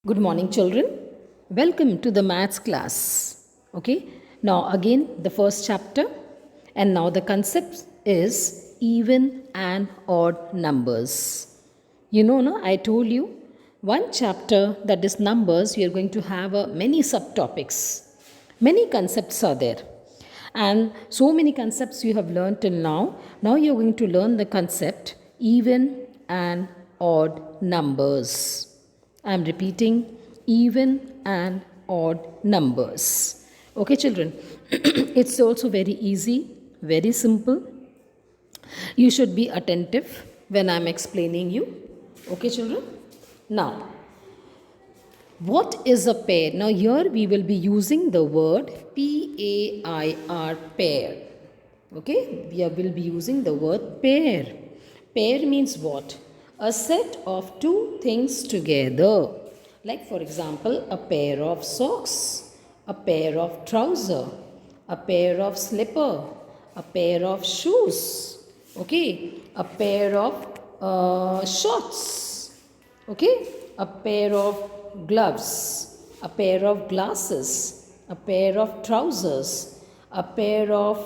Good morning, children. Welcome to the maths class. Okay, now again the first chapter, and now the concept is even and odd numbers. You know, no, I told you one chapter that is numbers, we are going to have many subtopics. Many concepts are there, and so many concepts you have learned till now. Now you're going to learn the concept even and odd numbers. I'm repeating even and odd numbers. Okay, children, it's also very easy, very simple. You should be attentive when I'm explaining you. Okay, children? Now, what is a pair? Now, here we will be using the word P-A-I-R, pair. Okay, we will be using the word pair. Pair means what? A set of two things together. Like, for example, a pair of socks, a pair of trouser, a pair of slipper, a pair of shoes. Okay, a pair of shorts. Okay, a pair of gloves, a pair of glasses, a pair of trousers, a pair of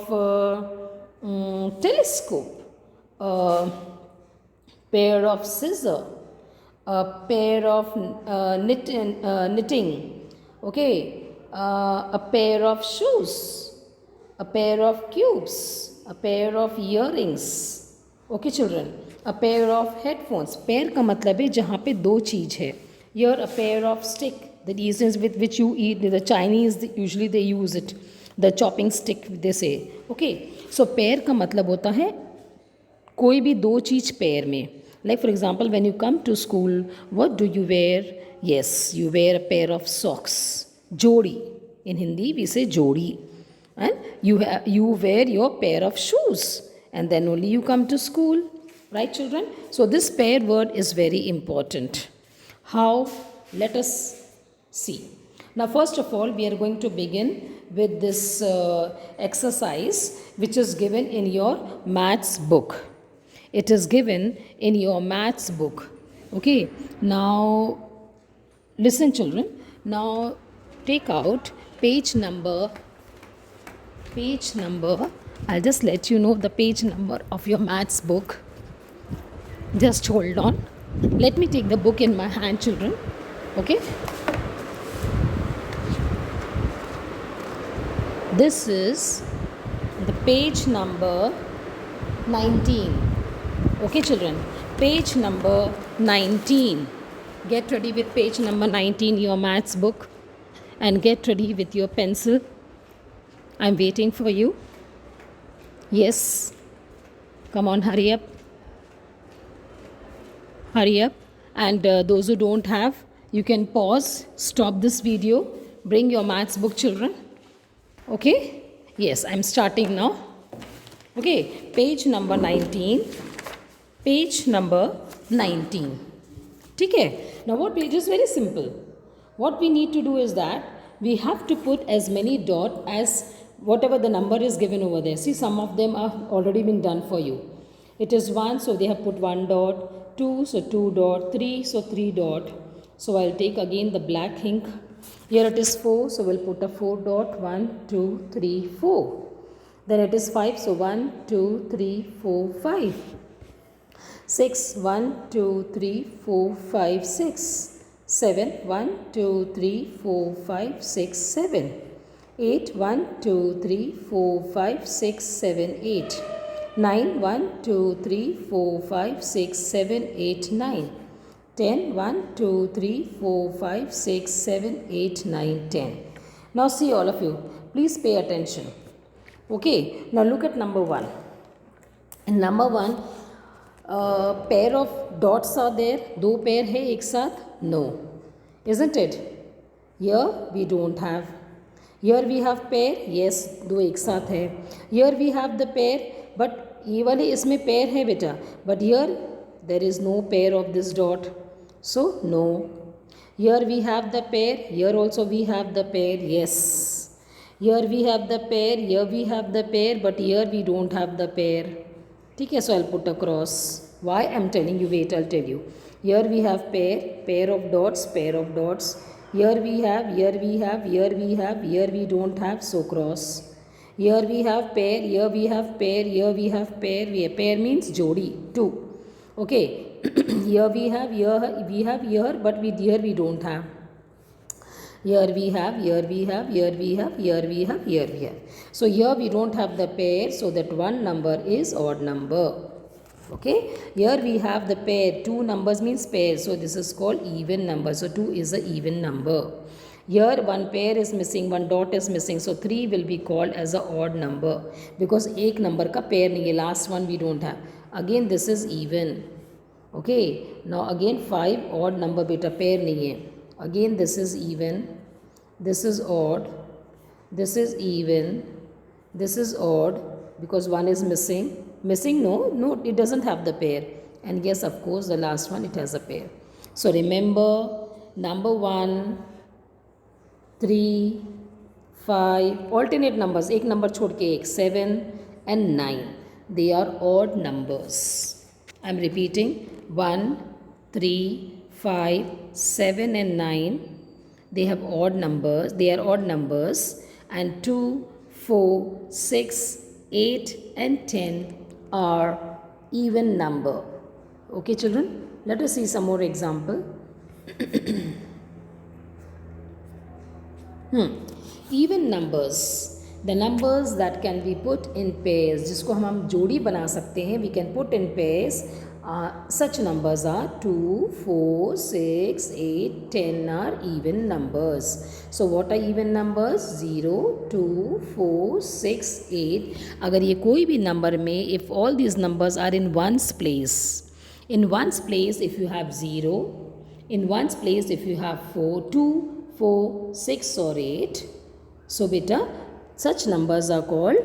telescope, a pair of scissors, a pair of knitting, okay, a pair of shoes, a pair of cubes, a pair of earrings. Okay, children, a pair of headphones. Pair का मतलब है जहाँ पे दो चीज़ है. Here a pair of stick, the reasons with which you eat. The Chinese usually they use it, the chopping stick they say. Okay, so pair का मतलब होता है कोई भी दो चीज़ पेयर में. Like for example, when you come to school, what do you wear? Yes, you wear a pair of socks. Jodi. In Hindi, we say jodi. And you wear your pair of shoes. And then only you come to school. Right, children? So this pair word is very important. How? Let us see. Now, first of all, we are going to begin with this exercise which is given in your maths book. It is given in your maths book. Okay, now listen, children. Now take out page number. I'll just let you know the page number of your maths book. Just hold on. Let me take the book in my hand, children. Okay. This is the page number 19. Okay, children, page number 19. Get ready with page number 19, your maths book, and get ready with your pencil. I'm waiting for you. Yes, come on, hurry up. Hurry up. And those who don't have, you can pause, stop this video, bring your maths book, children. Okay? Yes, I'm starting now. Okay, page number 19. Page number 19. Okay? Now what it is very simple. What we need to do is that we have to put as many dots as whatever the number is given over there. See, some of them are already been done for you. It is 1, so they have put 1 dot, 2, so 2 dot, 3, so 3 dot. So I'll take again the black ink. Here it is 4, so we'll put a 4 dot, 1, 2, 3, 4. Then it is 5, so 1, 2, 3, 4, 5. 6, 1, 2, 3, 4, 5, 6. 7, 1, 2, 3, 4, 5, 6, 7. 8, 1, 2, 3, 4, 5, 6, 7, 8. 9, 1, 2, 3, 4, 5, 6, 7, 8, 9. 10, 1, 2, 3, 4, 5, 6, 7, 8, 9, 10. Now see all of you, please pay attention. Okay, now look at number 1. In number 1, pair of dots are there. दो pair है एक साथ? No. Isn't it? Here we don't have. Here we have pair. Yes, दो एक साथ है. Here we have the pair. But ये वाले इसमें pair है बेटा. But here there is no pair of this dot. So no. Here we have the pair. Here also we have the pair. Yes. Here we have the pair. Here we have the pair. But here we don't have the pair. ठीक है, so I'll put a cross. Why I'm telling you, wait, I'll tell you. Here we have pair of dots, pair of dots. Here we have, here we have, here we have, here we don't have, so cross. Here we have pair, here we have pair, here we have pair. Pair means jodi, two. Okay. Here we have, here, but here we don't have. Here we have, here we have, here we have, here we have, here we have. So here we don't have the pair, so that one number is odd number. Okay. Here we have the pair, two numbers means pair, so this is called even number. So 2 is a even number. Here one pair is missing, one dot is missing, so 3 will be called as a odd number because एक number का pair नहीं है, last one we don't have. Again this is even. Okay. Now again 5 odd number, beta pair नहीं है. Again this is even, this is odd, this is even, this is odd because one is missing. No, it doesn't have the pair. And yes, of course, the last one, it has a pair. So remember, number 1, 3, 5, alternate numbers, एक number छोड़ के एक, 7 and 9. They are odd numbers. I am repeating, 1, 3, 5, 7 and 9. They have odd numbers. They are odd numbers. And 2, 4, 6, 8 and 10 are even number. Okay children, let us see some more example. Even numbers, the numbers that can be put in pairs, जिसको हम जोड़ी बना सकते हैं, we can put in pairs. Such numbers are 2, 4, 6, 8, 10 are even numbers. So what are even numbers? 0, 2, 4, 6, 8. अगर ये कोई भी number में, if all these numbers are in ones place, in ones place if you have 0, in ones place if you have 4, 2, 4, 6 or 8, so beta, such numbers are called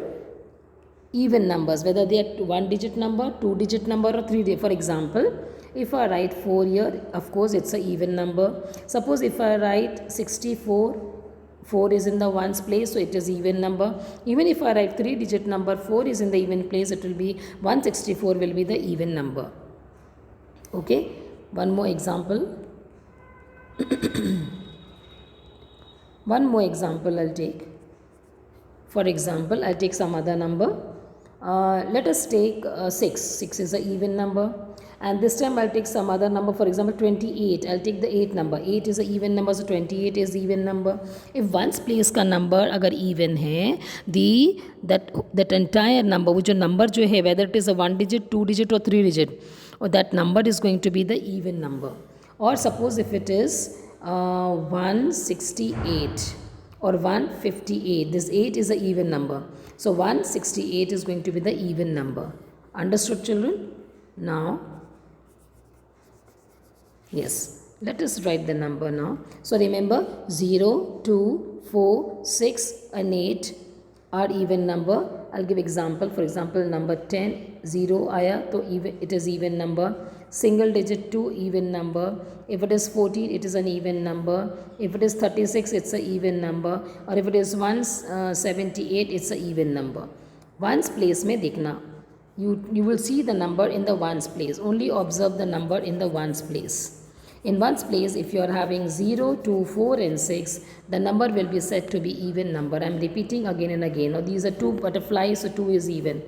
even numbers, whether they are one digit number, two digit number or three digit. For example, if I write 4 here, of course it's a even number. Suppose if I write 64, 4 is in the ones place, so it is even number. Even if I write 3 digit number, 4 is in the even place, it will be 164 will be the even number. Okay, one more example. One more example I'll take. For example, I'll take some other number. Let us take 6. 6 is an even number. And this time I'll take some other number. For example, 28. I'll take the 8 number. 8 is an even number, so 28 is even number. If ones place का number अगर even है, that entire number, वो जो number जो है, whether it is a 1 digit, 2 digit or 3 digit, or that number is going to be the even number. Or suppose if it is 168 or 158, this 8 is an even number. So 168 is going to be the even number. Understood children? Now, yes, let us write the number now. So remember 0, 2, 4, 6 and 8 are even number. I'll give example. For example, number 10, 0 aya, so even, it is even number. Single digit 2, even number. If it is 14, it is an even number. If it is 36, it's an even number. Or if it is 178, it's an even number. Ones place में देखना. You will see the number in the ones place. Only observe the number in the ones place. In ones place, if you are having 0, 2, 4 and 6, the number will be said to be even number. I am repeating again and again. Now these are two butterflies, so 2 is even.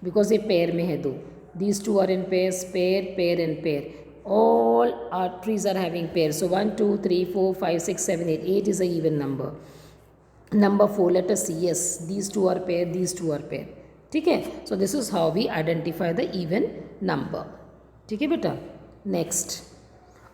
Because ये pair में है दो. These two are in pairs, pair, pair and pair. All our trees are having pairs. So 1, 2, 3, 4, 5, 6, 7, 8. 8 is an even number. Number 4, let us see. Yes, these two are pair, these two are pair. Okay? So this is how we identify the even number. Okay, beta? Next.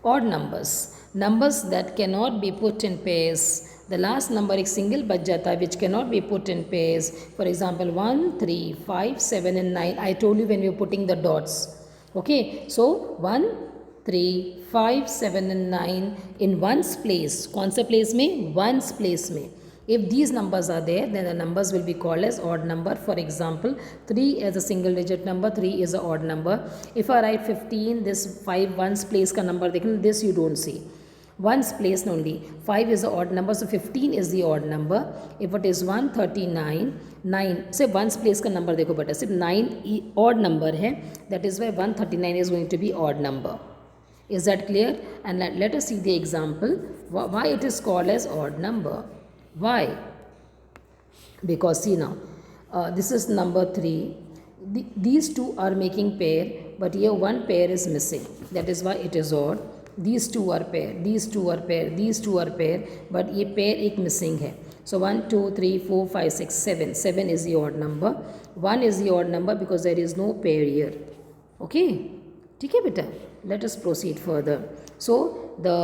Odd numbers. Numbers that cannot be put in pairs. The last number एक single बच जाता है which cannot be put in pairs. For example, 1, 3, 5, 7 and 9. I told you when you are putting the dots. Okay, so 1, 3, 5, 7 and 9 in ones place. कौन से place में? Ones place में. If these numbers are there, then the numbers will be called as odd number. For example, 3 is a single digit number, 3 is an odd number. If I write 15, this 5 ones place का number देखना, this you don't see. Ones place only. 5 is the odd number, so 15 is the odd number. If it is 139, 9, say ones place का number देखो बेटा, सिर्फ 9 odd number है, that is why 139 is going to be odd number. Is that clear? And let us see the example. Why it is called as odd number? Why? Because see now, this is number 3. These two are making pair, but here one pair is missing. That is why it is odd. These two are pair, these two are pair, these two are pair, but ये pair एक missing है. So 1, 2, 3, 4, 5, 6, 7. 7 is the odd number. 1 is the odd number because there is no pair here. Okay? ठीक है बेटा? Let us proceed further. So the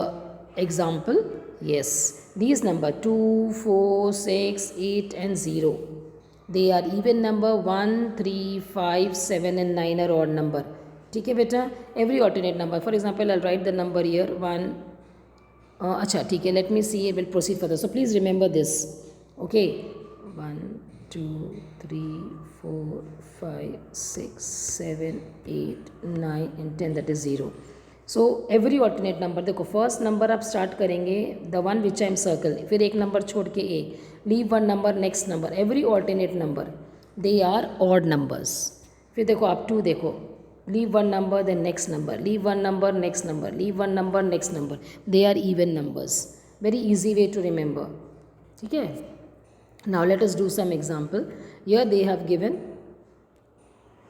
example, yes, these number 2, 4, 6, 8 and 0. They are even number. 1, 3, 5, 7 and 9 are odd number. ठीक है बेटा? Every alternate number. For example, I'll write the number here 1. अच्छा ठीक है. Let me see. I will proceed further. So please remember this. Okay. 1, 2, 3, 4, 5, 6, 7, 8, 9 and 10. That is 0. So every alternate number. देखो first number आप start करेंगे. The one which I am circle. फिर एक number छोड़ के A. Leave one number, next number. Every alternate number. They are odd numbers. फिर देखो आप 2 देखो. Leave one number, then next number. Leave one number, next number. Leave one number, next number. They are even numbers. Very easy way to remember. ठीक है? Now let us do some example. Here they have given.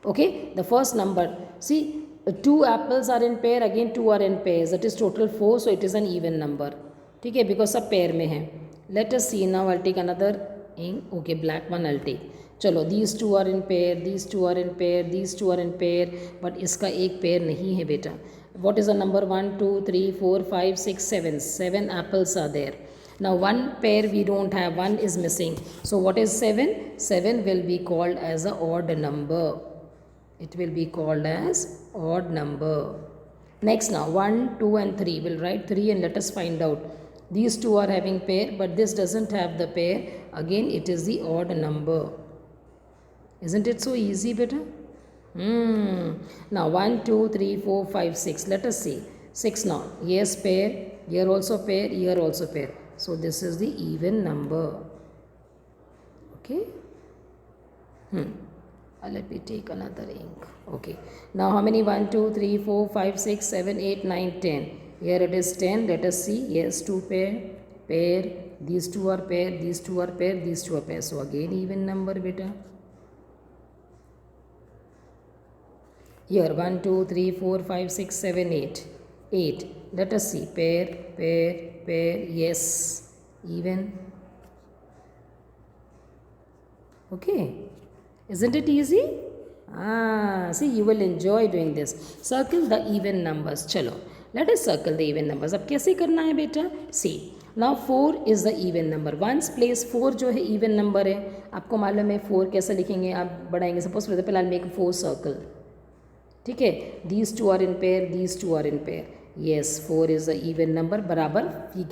Okay, the first number. See, 2 apples are in pair. Again 2 are in pairs. That is total 4. So it is an even number. ठीक है? Because सब pair में है. Let us see now. I'll take another ink. Okay, black one I'll take. चलो these two are in pair, these two are in pair, these two are in pair, but इसका एक pair नहीं है बेटा. What is the number? 1, 2, 3, 4, 5, 6, 7. 7 apples are there. Now one pair we don't have, one is missing. So what is 7? 7 will be called as a odd number. It will be called as odd number. Next now 1, 2 and 3. We'll write 3 and let us find out. These two are having pair, but this doesn't have the pair. Again it is the odd number. Isn't it so easy, beta? Now 1, 2, 3, 4, 5, 6. Let us see. 6 now. Yes, pair. Here also pair. Here also pair. So this is the even number. Okay. Let me take another ink. Okay. Now how many? 1, 2, 3, 4, 5, 6, 7, 8, 9, 10. Here it is 10. Let us see. Yes, 2 pair. Pair. These two are pair. These two are pair. These two are pair. So again even number, beta. Here 1, 2, 3, 4, 5, 6, 7, 8. 8. Let us see. Pair, pair, pair. Yes. Even. Okay. Isn't it easy? See, you will enjoy doing this. Circle the even numbers. Chalo. Let us circle the even numbers. अब कैसे करना है बेटा? See. Now 4 is the even number. Ones place 4 जो है even number है. आपको मालूम है 4 कैसे लिखेंगे? आप बढ़ाएंगे. Suppose for example I'll make 4 circle. ठीक है? These two are in pair. These two are in pair. Yes, 4 is the even number. बराबर we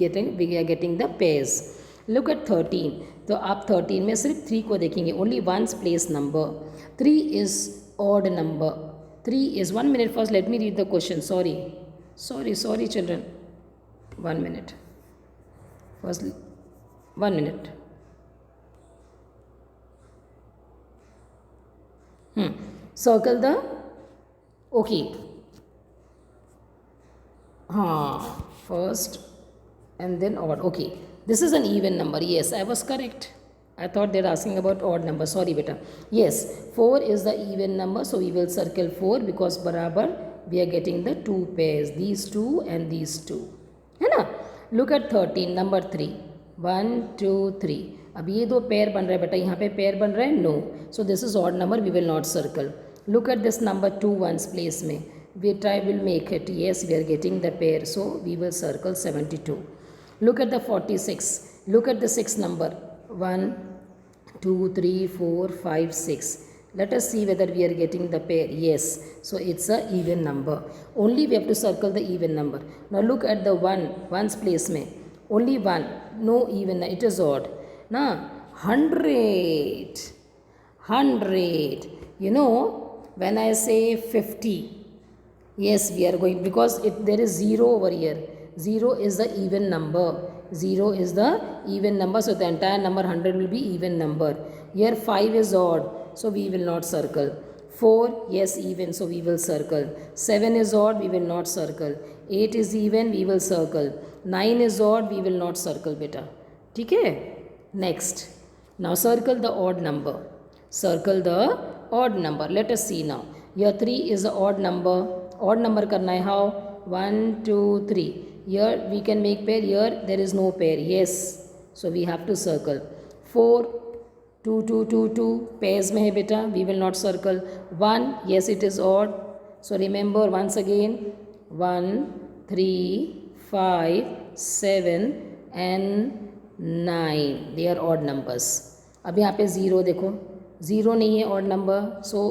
are getting the pairs. Look at 13. तो आप 13 में सिर्फ 3 को देखेंगे. Only ones place number. 3 is odd number. 3 is 1 minute first. Let me read the question. Sorry children. 1 minute. First 1 minute. Circle the. Okay. First and then odd. Okay. This is an even number. Yes, I was correct. I thought they're asking about odd number. Sorry, beta. Yes, 4 is the even number. So we will circle 4 because barabar we are getting the 2 pairs. These 2 and these 2. है ना? Look at 13. Number 3. 1, 2, 3. अब ये दो pair बन रहा है बेटा. यहाँ पे pair बन रहा है? No. So this is odd number. We will not circle. Look at this number 2 ones place में. Will make it. Yes, we are getting the pair. So we will circle 72. Look at the 46. Look at the 6 number. 1, 2, 3, 4, 5, 6. Let us see whether we are getting the pair. Yes. So it's a even number. Only we have to circle the even number. Now look at the 1's place में. Only 1. No even. It is odd. Now 100. 100. You know, when I say 50. Yes, we are going because there is 0 over here. 0 is the even number. 0 is the even number. So the entire number 100 will be even number. Here 5 is odd. So we will not circle. 4, yes, even. So we will circle. 7 is odd. We will not circle. 8 is even, we will circle. 9 is odd, we will not circle beta. ठीक है? Next. Now circle the odd number. Circle the odd number. Let us see now. Here 3 is the odd number. Odd number करना है how? 1, 2, 3. Here we can make pair. Here there is no pair. Yes. So we have to circle. 4, 2, 2, 2, 2. Pairs में है बेटा. We will not circle. 1. Yes, it is odd. So remember once again. 1, 3, 5, 7 and 9. They are odd numbers. अब यहाँ पे 0 देखो. 0 नहीं है odd number. So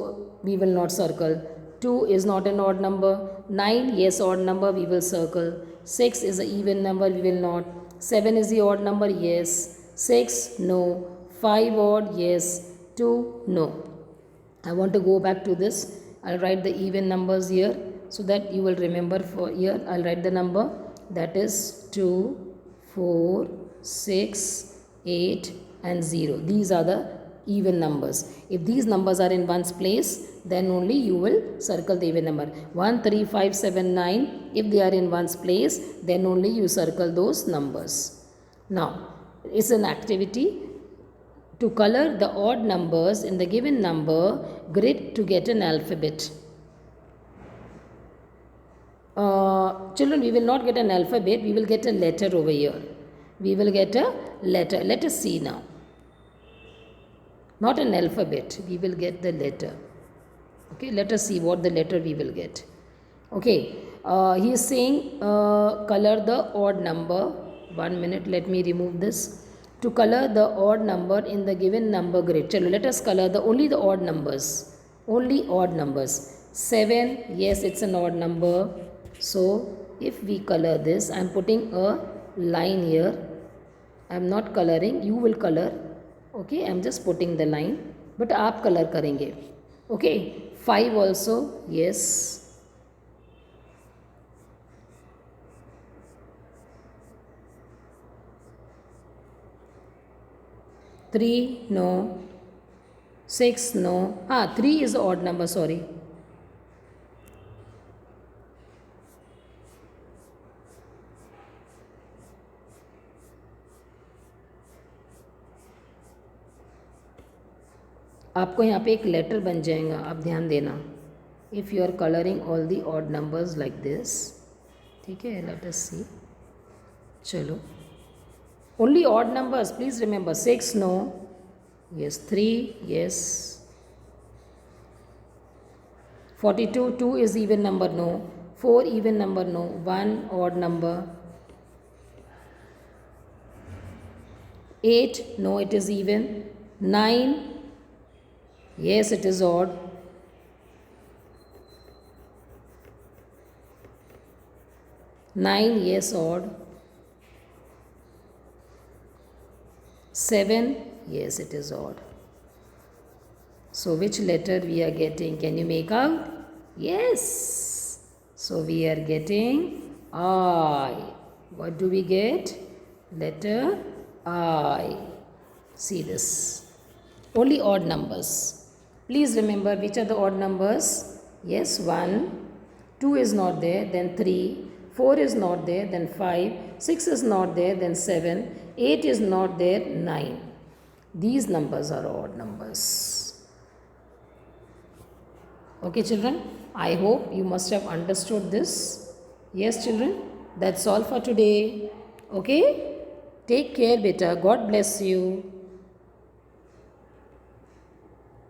we will not circle. 2 is not an odd number. 9, yes, odd number, we will circle. 6 is an even number, we will not. 7 is the odd number, yes. 6, no. 5 odd, yes. 2, no. I want to go back to this. I'll write the even numbers here so that you will remember. For here I'll write the number, that is 2, 4, 6, 8 and 0. These are the even numbers. If these numbers are in one's place, then only you will circle the even number. 1, 3, 5, 7, 9. If they are in one's place, then only you circle those numbers. Now, it's an activity to color the odd numbers in the given number grid to get an alphabet. Children, we will not get an alphabet, we will get a letter over here. We will get a letter. Let us see now. Not an alphabet, we will get the letter. Okay, let us see what the letter we will get. Okay, he is saying color the odd number. 1 minute, let me remove this. To color the odd number in the given number grid. Chalo, let us color only the odd numbers. Only odd numbers. 7, yes, it's an odd number. So, if we color this, I am putting a line here. I am not coloring, you will color. Okay, I am just putting the line. But आप color करेंगे. Okay, 5 also, yes. 3, no. 6, no. 3 is the odd number, sorry. आपको यहाँ पे एक letter बन जाएगा, आप ध्यान देना. If you are colouring all the odd numbers like this. ठीक है, लेट अस सी. चलो, only odd numbers, please remember. 6, no. Yes, 3, yes. 42, 2 is even number, no. 4 even number, no. 1 odd number. 8, no, it is even. 9, yes, it is odd. 9, yes, odd. 7, yes, it is odd. So which letter we are getting? Can you make out? Yes. So we are getting I. What do we get? Letter I. See this. Only odd numbers. Please remember which are the odd numbers. Yes, 1. 2 is not there, then 3. 4 is not there, then 5. 6 is not there, then 7. 8 is not there, 9. These numbers are odd numbers. Okay, children, I hope you must have understood this. Yes, children, that's all for today. Okay, take care, beta. God bless you.